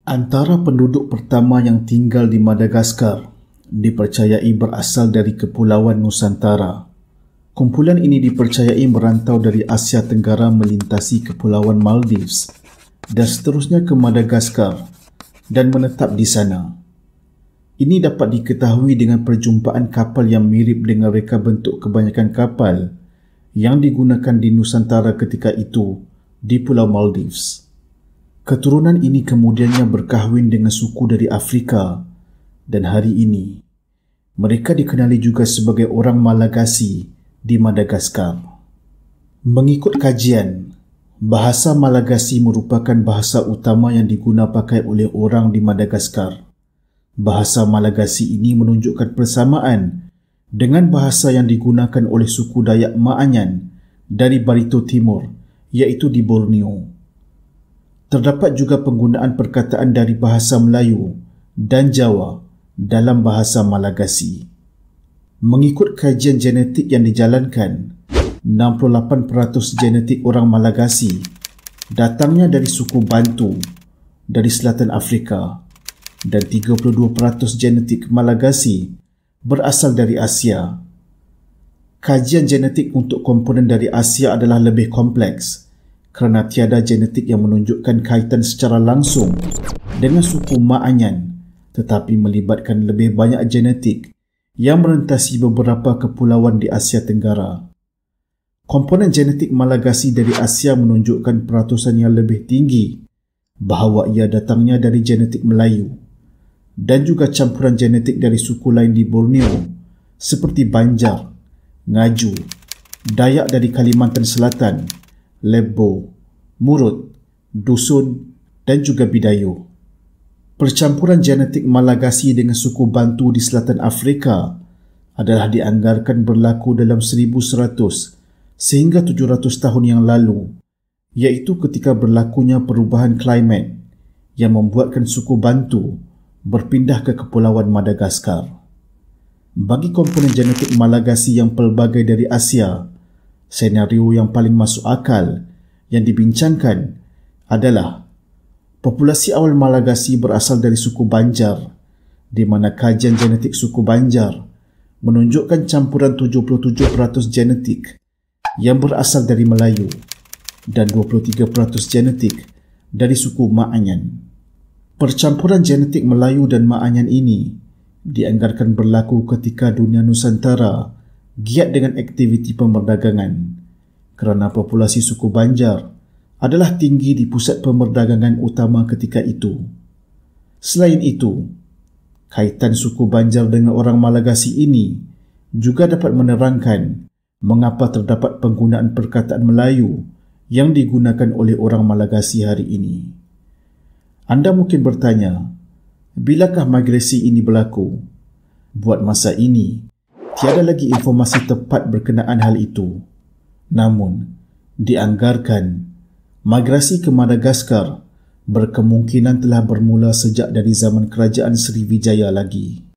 Antara penduduk pertama yang tinggal di Madagaskar dipercayai berasal dari Kepulauan Nusantara. Kumpulan ini dipercayai merantau dari Asia Tenggara melintasi Kepulauan Maldives dan seterusnya ke Madagaskar dan menetap di sana. Ini dapat diketahui dengan perjumpaan kapal yang mirip dengan reka bentuk kebanyakan kapal yang digunakan di Nusantara ketika itu di Pulau Maldives. Keturunan ini kemudiannya berkahwin dengan suku dari Afrika dan hari ini mereka dikenali juga sebagai orang Malagasy di Madagaskar. Mengikut kajian, bahasa Malagasy merupakan bahasa utama yang digunakan pakai oleh orang di Madagaskar. Bahasa Malagasy ini menunjukkan persamaan dengan bahasa yang digunakan oleh suku Dayak Maanyan dari Barito Timur, iaitu di Borneo. Terdapat juga penggunaan perkataan dari bahasa Melayu dan Jawa dalam bahasa Malagasy. Mengikut kajian genetik yang dijalankan, 68% genetik orang Malagasy datangnya dari suku Bantu dari selatan Afrika dan 32% genetik Malagasy berasal dari Asia. Kajian genetik untuk komponen dari Asia adalah lebih kompleks kerana tiada genetik yang menunjukkan kaitan secara langsung dengan suku Maanyan, tetapi melibatkan lebih banyak genetik yang merentasi beberapa kepulauan di Asia Tenggara. Komponen genetik Malagasy dari Asia menunjukkan peratusan yang lebih tinggi bahawa ia datangnya dari genetik Melayu dan juga campuran genetik dari suku lain di Borneo seperti Banjar, Ngaju, Dayak dari Kalimantan Selatan, Lebo, Murut, Dusun dan juga Bidayu. Percampuran genetik Malagasy dengan suku Bantu di selatan Afrika adalah dianggarkan berlaku dalam 1100 sehingga 700 tahun yang lalu, iaitu ketika berlakunya perubahan klimat yang membuatkan suku Bantu berpindah ke Kepulauan Madagaskar. Bagi komponen genetik Malagasy yang pelbagai dari Asia, senario yang paling masuk akal yang dibincangkan adalah populasi awal Malagasy berasal dari suku Banjar, di mana kajian genetik suku Banjar menunjukkan campuran 77% genetik yang berasal dari Melayu dan 23% genetik dari suku Maanyan. Percampuran genetik Melayu dan Maanyan ini dianggarkan berlaku ketika dunia Nusantara giat dengan aktiviti pemerdagangan kerana populasi suku Banjar adalah tinggi di pusat pemerdagangan utama ketika itu. Selain itu, kaitan suku Banjar dengan orang Malagasy ini juga dapat menerangkan mengapa terdapat penggunaan perkataan Melayu yang digunakan oleh orang Malagasy hari ini. Anda mungkin bertanya, bilakah migrasi ini berlaku? Buat masa ini, tiada lagi informasi tepat berkenaan hal itu. Namun, dianggarkan migrasi ke Madagaskar berkemungkinan telah bermula sejak dari zaman kerajaan Sriwijaya lagi.